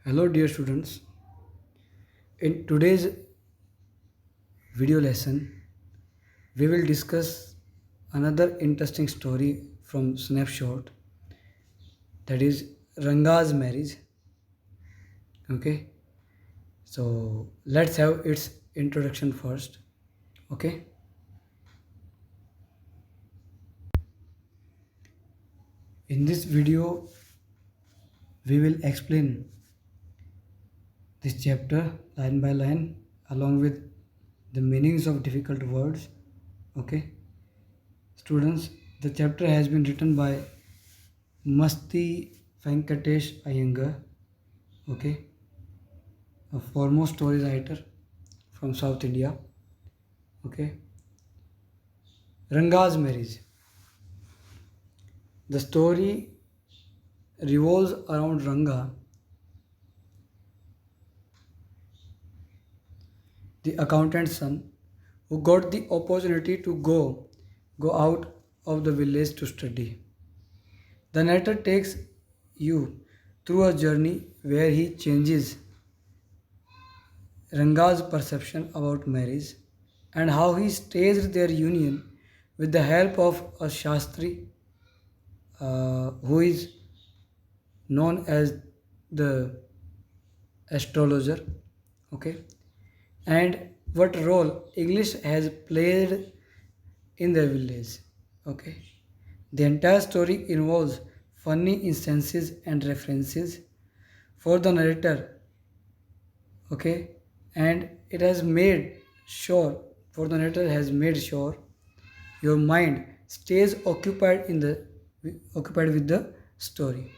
Hello, dear students. In today's video lesson, we will discuss another interesting story from Snapshot, that is Ranga's marriage. Okay, so let's have its introduction first. Okay, in this video, we will explain this chapter line by line along with the meanings of difficult words. Okay, students, the chapter has been written by Masti Venkatesh Iyengar, okay, a foremost story writer from South India. Okay, Ranga's marriage. The story revolves around Ranga, the accountant's son, who got the opportunity to go out of the village to study. The narrator takes you through a journey where he changes Ranga's perception about marriage and how he staged their union with the help of a Shastri who is known as the astrologer. Okay, and what role English has played in the village. Okay, the entire story involves funny instances and references for the narrator. Okay, and it has made sure for the narrator has made sure your mind stays occupied with the story.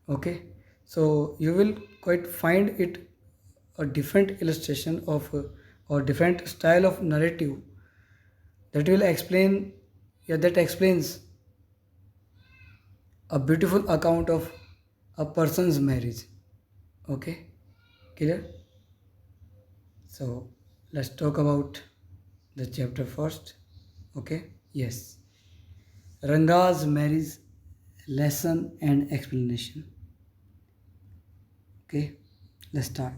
Okay, so you will quite find it a different illustration of or different style of narrative that will explain, yeah, that explains a beautiful account of a person's marriage. Okay, clear? So let's talk about the chapter first. Okay, yes, Ranga's marriage lesson and explanation. Okay, let's start.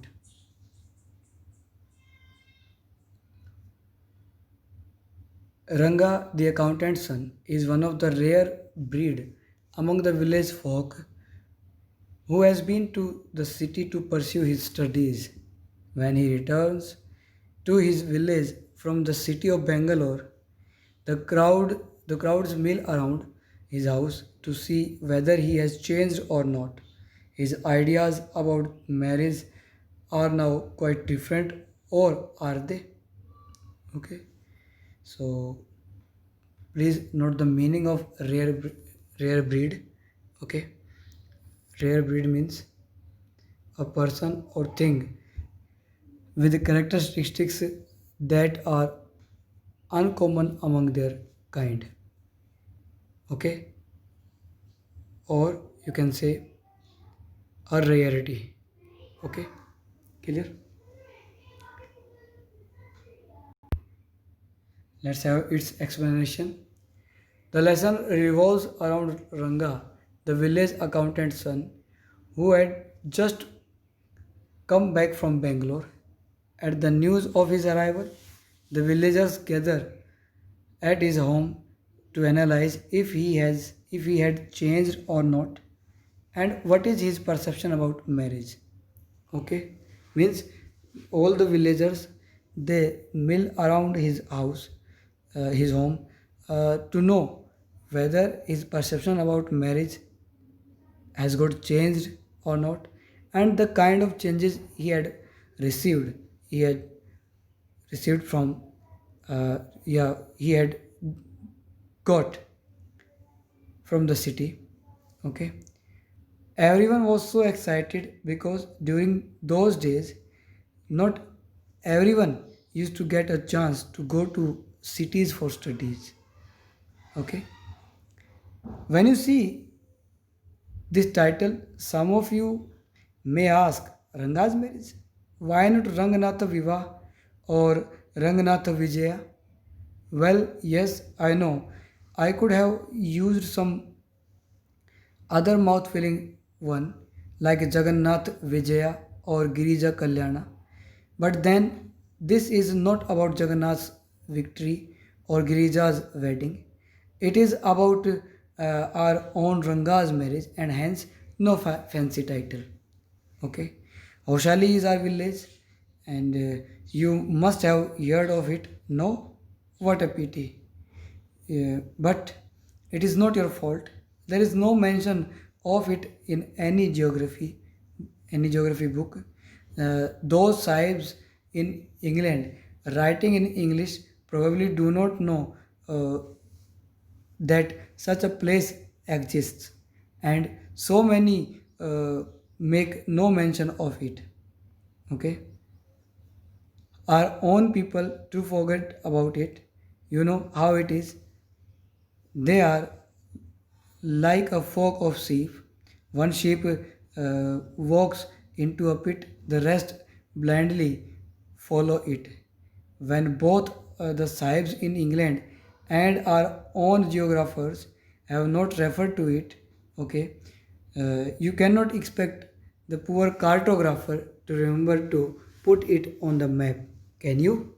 Ranga, the accountant's son, is one of the rare breed among the village folk who has been to the city to pursue his studies. When he returns to his village from the city of Bangalore, the crowds mill around his house to see whether he has changed or not. His ideas about marriage are now quite different, or are they? Okay, so please note the meaning of rare breed. Okay, rare breed means a person or thing with characteristics that are uncommon among their kind. Okay, or you can say a rarity. Okay, clear? Let's have its explanation. The lesson revolves around Ranga, the village accountant's son, who had just come back from Bangalore. At the news of his arrival, the villagers gather at his home to analyze if he had changed or not, and what is his perception about marriage. Okay, means all the villagers, they mill around his house, his home, to know whether his perception about marriage has got changed or not, and the kind of changes received he had received from he had got from the city. Okay, everyone was so excited because during those days not everyone used to get a chance to go to cities for studies. Okay, when you see this title, some of you may ask, Ranga's marriage? Why not Ranganatha Viva or Ranganatha Vijaya? Well, yes, I know. I could have used some other mouth filling one like Jagannath Vijaya or Girija Kalyana. But then, this is not about Jagannath's victory or Girija's wedding. It is about our own Ranga's marriage, and hence no fancy title. Okay, Oshali is our village, and you must have heard of it. No, what a pity. But it is not your fault. There is no mention of it in any geography book. Those sahibs in England writing in English probably do not know that such a place exists, and so many make no mention of it. Okay, our own people to forget about it. You know how it is. They are like a flock of sheep. One sheep walks into a pit, the rest blindly follow it. When both the sahibs in England and our own geographers have not referred to it, okay, you cannot expect the poor cartographer to remember to put it on the map, can you?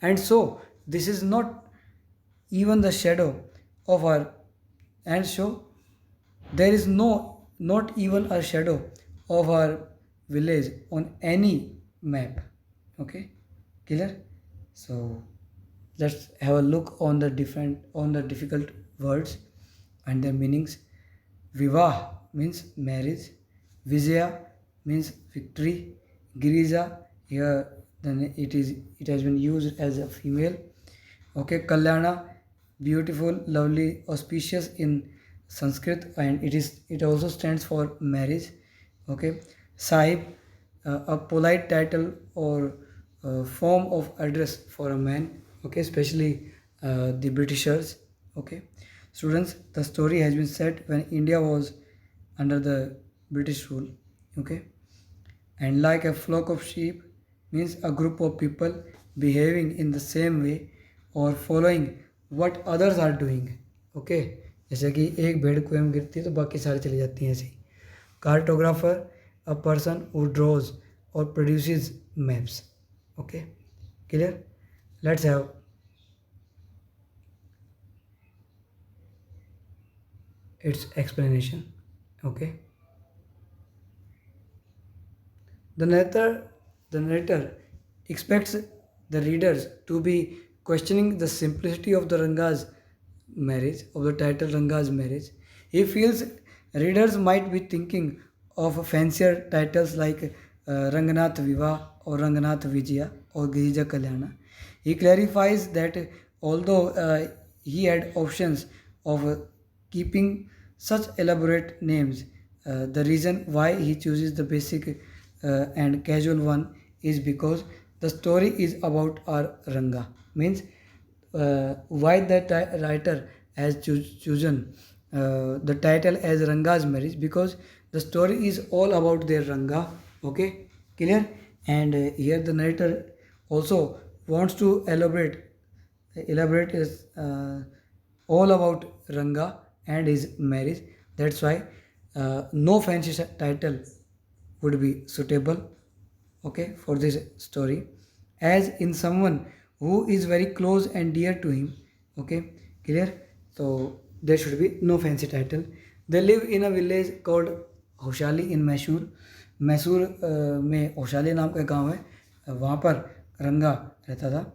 And so, this is not even the shadow of our and so there is not even a shadow of our village on any map. Okay, clear? So let's have a look on the difficult words and their meanings. Vivah means marriage, Vijaya means victory, Girija here then it has been used as a female. Okay, Kalyana, beautiful, lovely, auspicious in Sanskrit, and it also stands for marriage. Okay, Sahib, a polite title or form of address for a man. Okay, especially the Britishers. Okay, students, the story has been set when India was under the British rule. Okay, and like a flock of sheep means a group of people behaving in the same way or following what others are doing. Okay, जैसे कि एक भेड़ कुएं में गिरती है तो बाकी सारी चली जाती हैं ऐसे ही. Cartographer, a person who draws or produces maps. Okay, clear? Let's have its explanation. Okay, the narrator expects the readers to be questioning the simplicity of the Ranga's marriage, of the title Ranga's marriage. He feels readers might be thinking of fancier titles like Ranganath Vivah or Ranganath Vijaya or Girija Kalyana. He clarifies that although he had options of keeping such elaborate names, the reason why he chooses the basic and casual one is because the story is about our Ranga. Means why the writer has chosen the title as Ranga's marriage, because the story is all about their Ranga. Okay, clear? And here the narrator also wants to elaborate is all about Ranga and his marriage. That's why no fancy title would be suitable, okay, for this story, as in someone who is very close and dear to him. Okay, clear? So there should be no fancy title. They live in a village called होशाली in Mysore. Mysore में होशाली नाम का गांव है, वहाँ पर रंगा रहता था.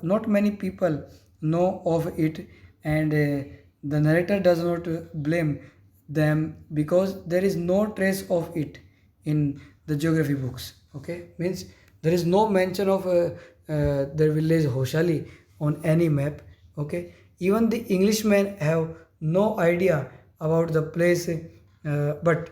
Not many people know of it, and the narrator does not blame them because there is no trace of it in the geography books. Okay, means there is no mention of their village Hoshali on any map. Okay, even the Englishmen have no idea about the place, but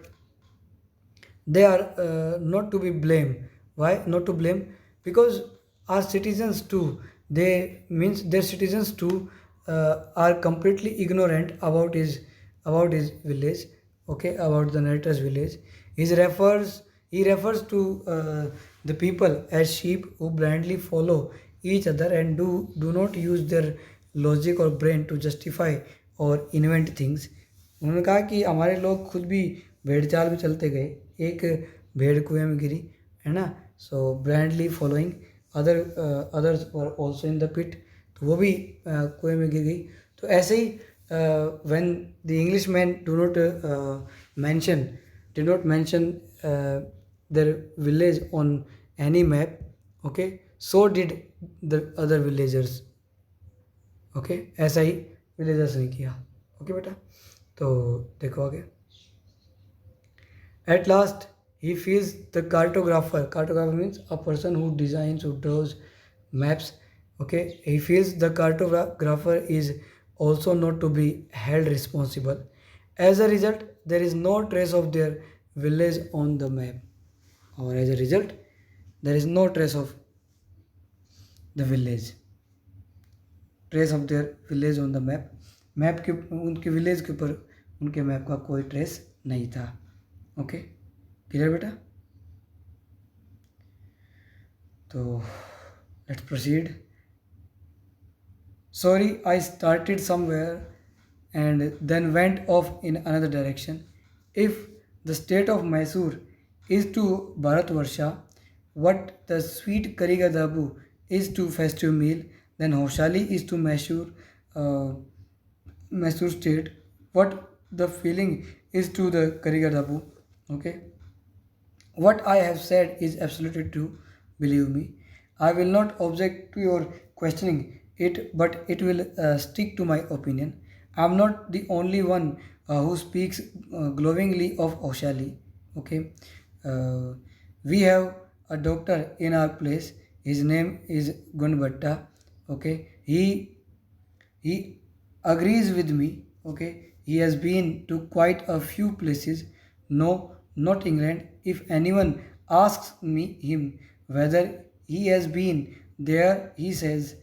they are not to be blamed. Why not to blame? Because our citizens too, they means their citizens too are completely ignorant about his village. Okay, about the narrator's village. He refers to the people as sheep who blindly follow each other and do not use their logic or brain to justify or invent things. उन्होंने कहा कि हमारे लोग खुद भी भेड़ चाल भी चलते गए, एक भेड़ कुएं में गिरी, है ना। So blindly following other others were also in the pit, तो वो भी कुएं में गिर गई। तो ऐसे ही when the English man did not mention their village on any map, okay, so did the other villagers, okay, ऐसा ही विलेजर्स ने किया। ओके बेटा, तो देखो आगे। At last he feels the cartographer, cartographer means a person who designs, who draws maps, okay, he feels the cartographer is also not to be held responsible. As a result, there is no trace of their village on the map, or as a result, there is no trace of the village, trace of their village on the map. Map के उनके village के ऊपर उनके map का कोई trace नहीं था। Okay, clear बेटा? तो let's proceed. Sorry, I started somewhere and then went off in another direction. If the state of Mysore is to Bharatvarsha what the sweet Karigadabu is to festive meal, then Hoshali is to Mysore state what the feeling is to the Karigadabu. Okay, what I have said is absolutely true, believe me. I will not object to your questioning it, but it will stick to my opinion. I am not the only one who speaks glowingly of Oshali. Okay, uh, we have a doctor in our place. His name is Gunbhatta. Okay, he agrees with me. Okay, he has been to quite a few places. No, not England. If anyone asks me him whether he has been there, he says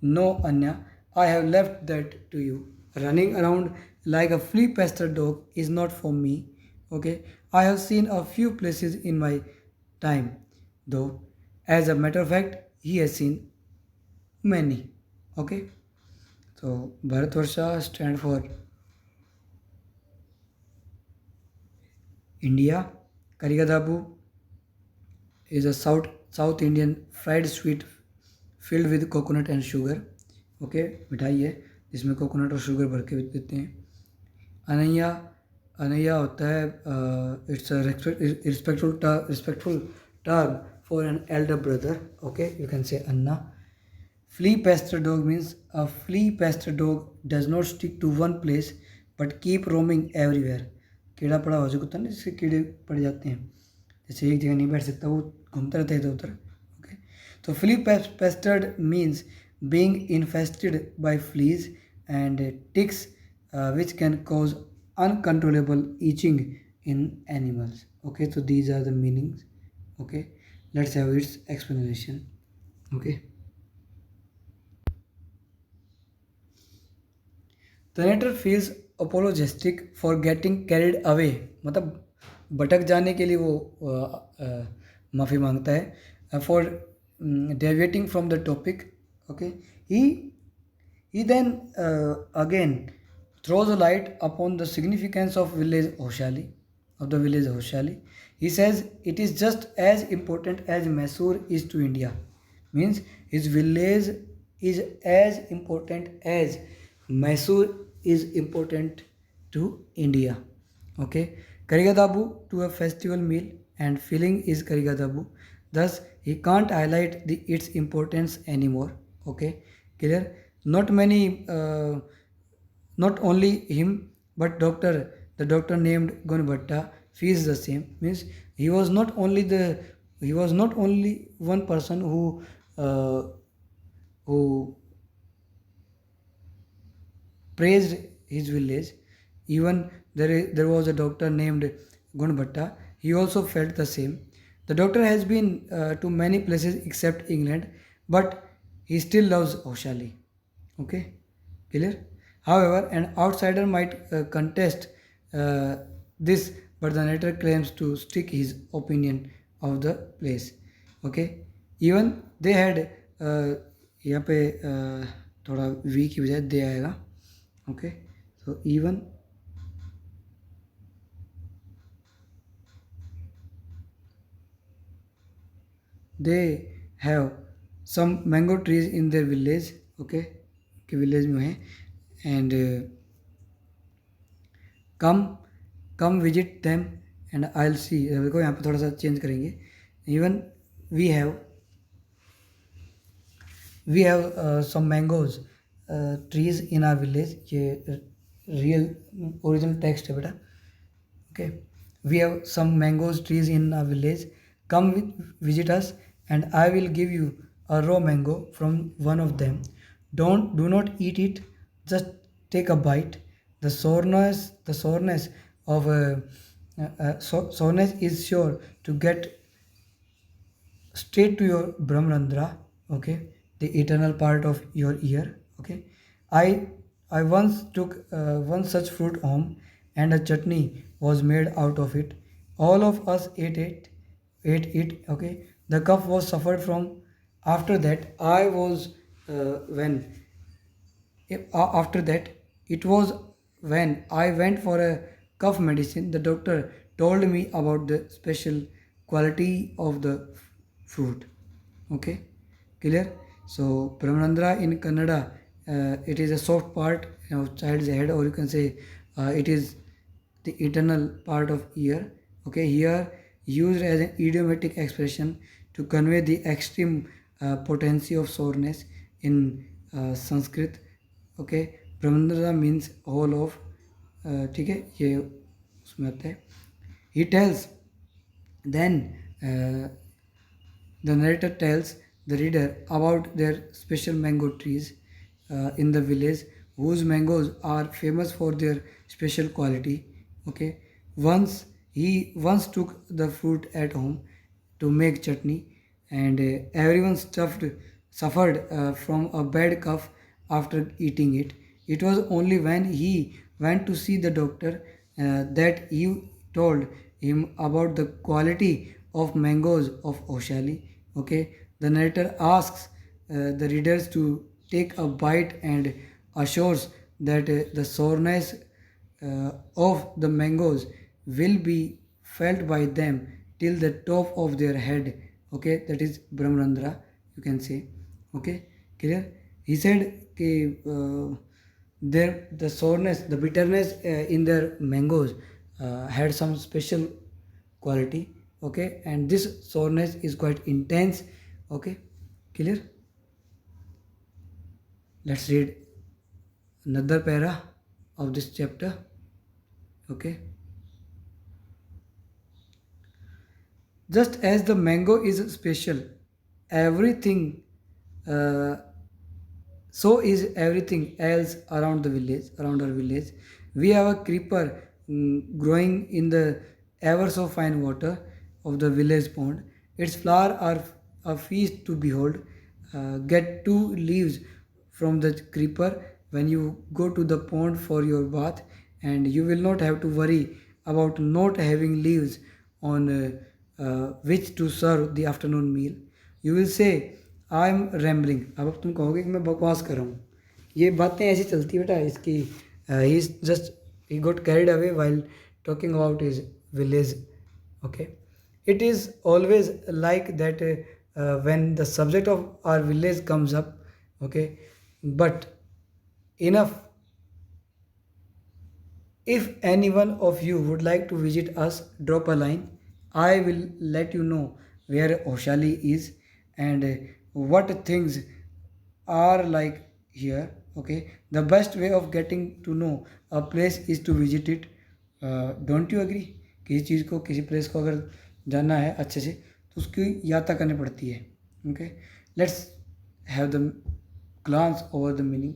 no, Anya. I have left that to you. Running around like a flea pestered dog is not for me. Okay, I have seen a few places in my time, though. As a matter of fact, he has seen many. Okay. So Bharatvarsha stand for India. Karigadabu is a South Indian fried sweet filled with coconut and sugar. Okay, मिठाई है जिसमें coconut और sugar भर के देते हैं। अनैया, अनैया होता है it's respectful term for an elder brother. Okay, you can say Anna. Flea pester dog means a flea pester dog does not stick to one place but keep roaming everywhere. कीड़ा पड़ा हो जो कुत्ता ना, जिसके कीड़े पड़ जाते हैं, जैसे एक जगह नहीं बैठ सकता, वो घूमता रहता है इधर उधर। ओके, तो flea pestered means being infested by fleas and ticks which can cause uncontrollable itching in animals. Okay, so these are the meanings. Okay, let's have its explanation. Okay. The narrator feels apologetic for getting carried away, मतलब भटक जाने के लिए वो माफ़ी मांगता है for deviating from the topic. Okay, he then again throws a light upon the significance of the village Hoshali. He says it is just as important as Mysore is to India. Means his village is as important as Mysore is important to India. Okay, Karigadabu to a festival meal and filling is Karigadabu. Thus, he can't highlight its importance anymore. Okay, clear? Not many, not only him, but the doctor named Gunbhatta feels the same. Means he was not only one person who praised his village. Even there was a doctor named Gunbhatta. He also felt the same. The doctor has been to many places except England, but he still loves Oshali. Okay, clear? However, an outsider might contest this, but the narrator claims to stick his opinion of the place. Okay, even they had यहाँ पे थोड़ा we की बजाय दे आएगा। Okay, so even they have some mango trees in their village. Okay, कि village में है. And come come visit them and I will see. देखो यहाँ पे थोड़ा सा चेंज करेंगे. Even we have some mangoes trees in our village. ये रियल ओरिजिनल टेक्स्ट है बेटा. Okay, we have some mangoes trees in our village. Come visit us, and I will give you a raw mango from one of them. Do not eat it. Just take a bite. The soreness of soreness is sure to get straight to your Brahmarandra. Okay, the eternal part of your ear. Okay, I I once took one such fruit home, and a chutney was made out of it. All of us ate it. Okay, the cough was suffered from. After that, I was when after that it was when I went for a cough medicine. The doctor told me about the special quality of the fruit. Okay, clear. So Brahmanandra in Kannada, it is a soft part of child's head, or you can say it is the eternal part of ear. Okay, here used as an idiomatic expression to convey the extreme potency of soreness in Sanskrit. Okay, ब्रह्मंद्रा means whole of. ठीक है, ये उसमें आता है. He tells then the narrator tells the reader about their special mango trees in the village, whose mangoes are famous for their special quality. Okay, once took the fruit at home to make chutney, and everyone suffered from a bad cough after eating it. It was only when he went to see the doctor that he told him about the quality of mangoes of Oshali. Okay, the narrator asks the readers to take a bite and assures that the soreness of the mangoes will be felt by them till the top of their head. Okay, that is Brahmarandra, you can say. Okay, clear. He said the soreness, the bitterness in their mangoes had some special quality. Okay, and this soreness is quite intense. Okay, clear. Let's read another para of this chapter. Okay, just as the mango is special, everything so is everything else around our village. We have a creeper growing in the ever so fine water of the village pond. Its flowers are a feast to behold. Get 2 leaves from the creeper when you go to the pond for your bath, and you will not have to worry about not having leaves on which to serve the afternoon meal. You will say, I am rambling. अब तुम कहोगे कि मैं बकवास कर रहा हूँ. ये बातें ऐसी चलती बेटा इसकी. He is just he got carried away while talking about his village. Okay, it is always like that when the subject of our village comes up. Okay, but enough. If any one of you would like to visit us, drop a line. I will let you know where Oshali is and what things are like here. Okay, the best way of getting to know a place is to visit it. Don't you agree? किसी चीज़ को, किसी place को अगर जानना है अच्छे से तो उसकी यात्रा करनी पड़ती है. Okay, let's have the glance over the meaning.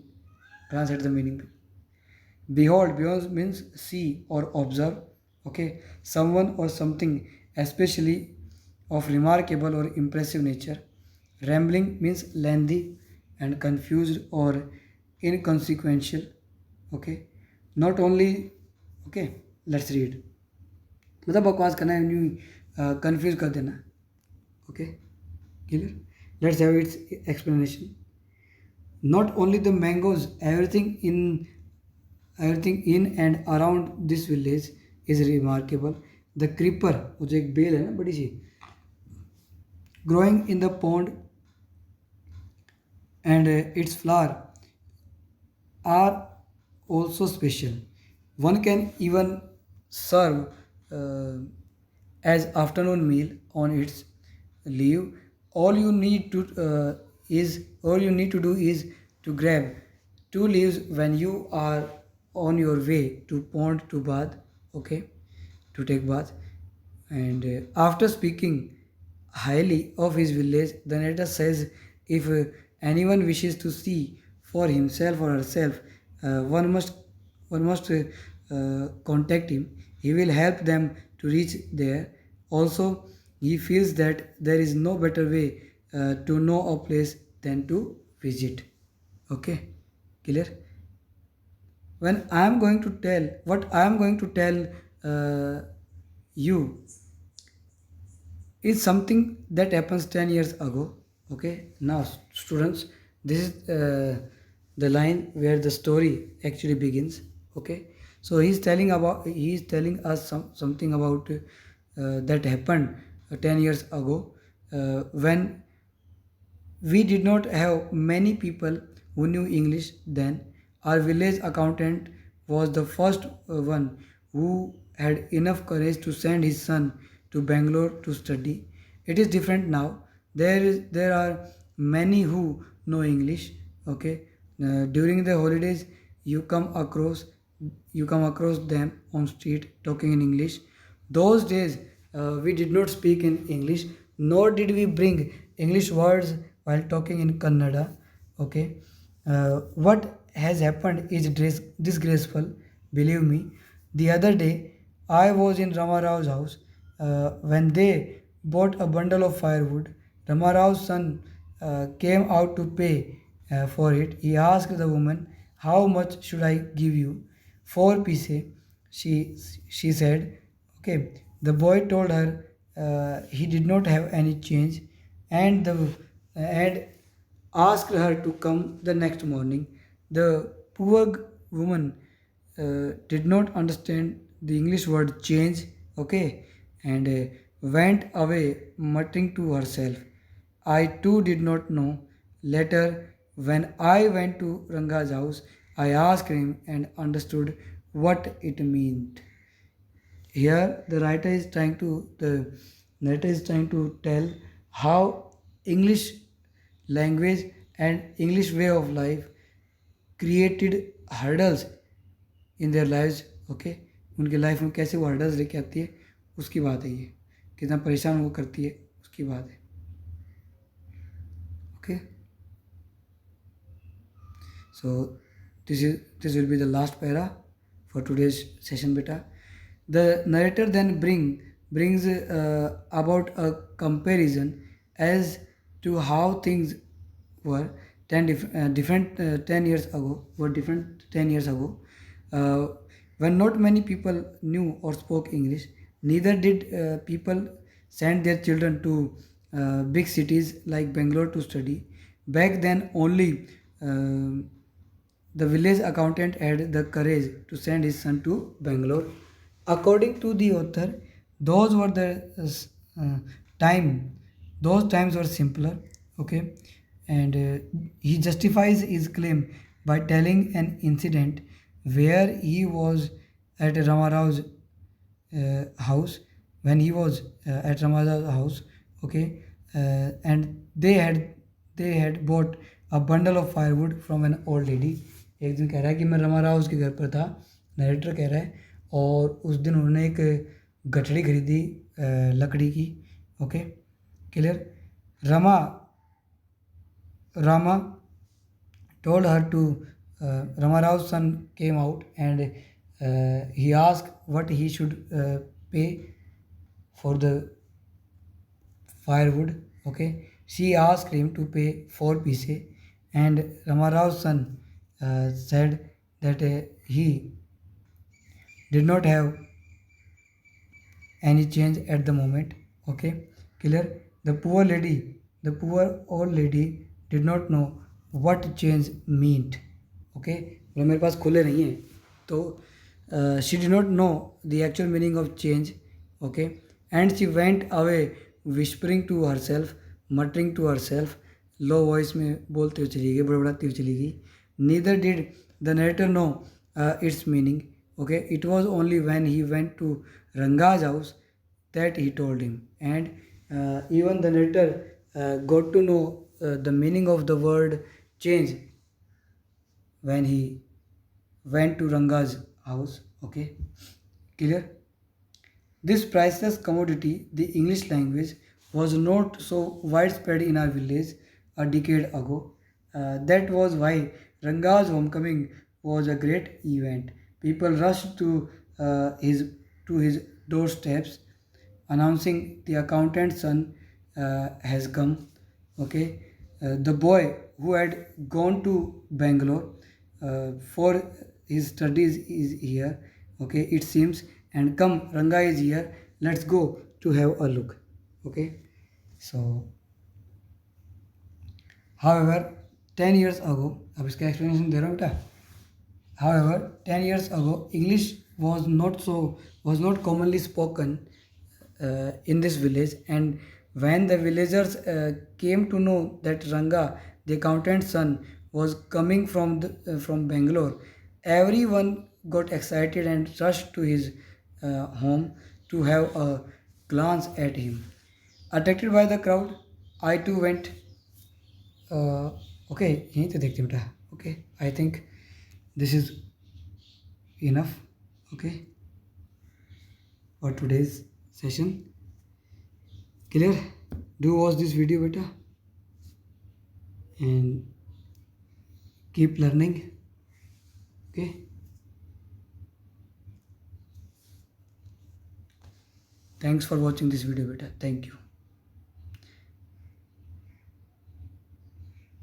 Glance at the meaning. Behold, behold means see or observe. Okay, someone or something especially of remarkable or impressive nature. Rambling means lengthy and confused or inconsequential. Okay, not only. Okay, let's read. मतलब बकवास करना है, confuse कर देना. Okay, clear. Let's have it's explanation. Not only the mangoes, everything in and around this village is remarkable. The creeper, वो जो एक bell है ना बड़ी सी, growing in the pond, and its flower are also special. One can even serve uh, as afternoon meal on its leaf. All you need to do is to grab two leaves when you are on your way to pond to bath. Okay, to take bath. And after speaking highly of his village, the narrator says if anyone wishes to see for himself or herself, uh, one must one must contact him. He will help them to reach there. Also, he feels that there is no better way to know a place than to visit. Okay, clear? When I am going to tell what I am going to tell you is something that happens 10 years ago. Okay, now students, this is the line where the story actually begins. Okay, so he's telling us something about that happened 10 years ago, when we did not have many people who knew English then. Our village accountant was the first one who had enough courage to send his son to Bangalore to study. It is different now. There are many who know English. Okay, during the holidays, you come across you come across them on street talking in English. Those days, we did not speak in English, nor did we bring English words while talking in Kannada. Okay, what has happened is disgraceful. Believe me. The other day, I was in Rama Rao's house when they bought a bundle of firewood. Rama Rao's son came out to pay for it. He asked the woman, "How much should I give you?" "Four piece," she she said. Okay. The boy told her he did not have any change, and the and asked her to come the next morning. The poor woman did not understand the English word change. Okay, and went away muttering to herself. I too did not know. Later, when I went to Ranga's house, I asked him and understood what it meant. Here, the narrator is trying to tell how English language and English way of life created hurdles in their lives. Okay, उनके life में कैसे वो hurdles लेके आती है, उसकी बात है ये, कितना परेशान वो करती है, उसकी बात है. Okay, so this will be the last para for today's session, beta. The narrator then brings about a comparison as to how things were 10 years ago, uh, when not many people knew or spoke English. Neither did people send their children to big cities like Bangalore to study. Back then, only the village accountant had the courage to send his son to Bangalore. According to the author, those were the time. Those times were simpler. Okay, and he justifies his claim by telling an incident where he was at Ramarao's house, when he was at Ramarao's house. Okay, and they had bought a bundle of firewood from an old lady. एक दिन कह रहा है कि मैं रमा राव उसके घर पर था, नरेटर कह रहा है, और उस दिन उन्होंने एक गठड़ी खरीदी लकड़ी की. Okay, clear. Rama Rama told her to Rama Rao's son came out, and he asked what he should pay for the firewood. Okay, she asked him to pay 4 paise, and Rama Rao's son said that he did not have any change at the moment. Okay, clear. The poor old lady did not know what change meant. Okay, बोला मेरे पास खुले नहीं हैं, तो she did not know the actual meaning of change. Okay, and she went away whispering to herself, muttering to herself, low voice में बोलते हुए चली गई, बड़बड़ाती हुई चली गई. Neither did the narrator know its meaning. Okay, it was only when he went to Ranga's house that he told him, and even the narrator got to know the meaning of the word change when he went to Ranga's house. Okay, clear? This priceless commodity, the English language, was not so widespread in our village a decade ago. That was why Ranga's homecoming was a great event. People rushed to his doorsteps, announcing the accountant's son has come. Okay, the boy who had gone to Bangalore for his studies is here. Okay, it seems, and come, Ranga is here. Let's go to have a look. Okay, so however 10 years ago, अब इसका explanation दे रहा हूँ बेटा. However, 10 years ago, English was not commonly spoken in this village, and when the villagers came to know that Ranga, the accountant's son, was coming from Bangalore, everyone got excited and rushed to his home to have a glance at him. Attracted by the crowd, I too went. Okay, यहीं तो देखते बेटा. Okay, I think this is enough. Okay, for today's session. Clear? Do watch this video beta and keep learning. Okay, thanks for watching this video beta. Thank you.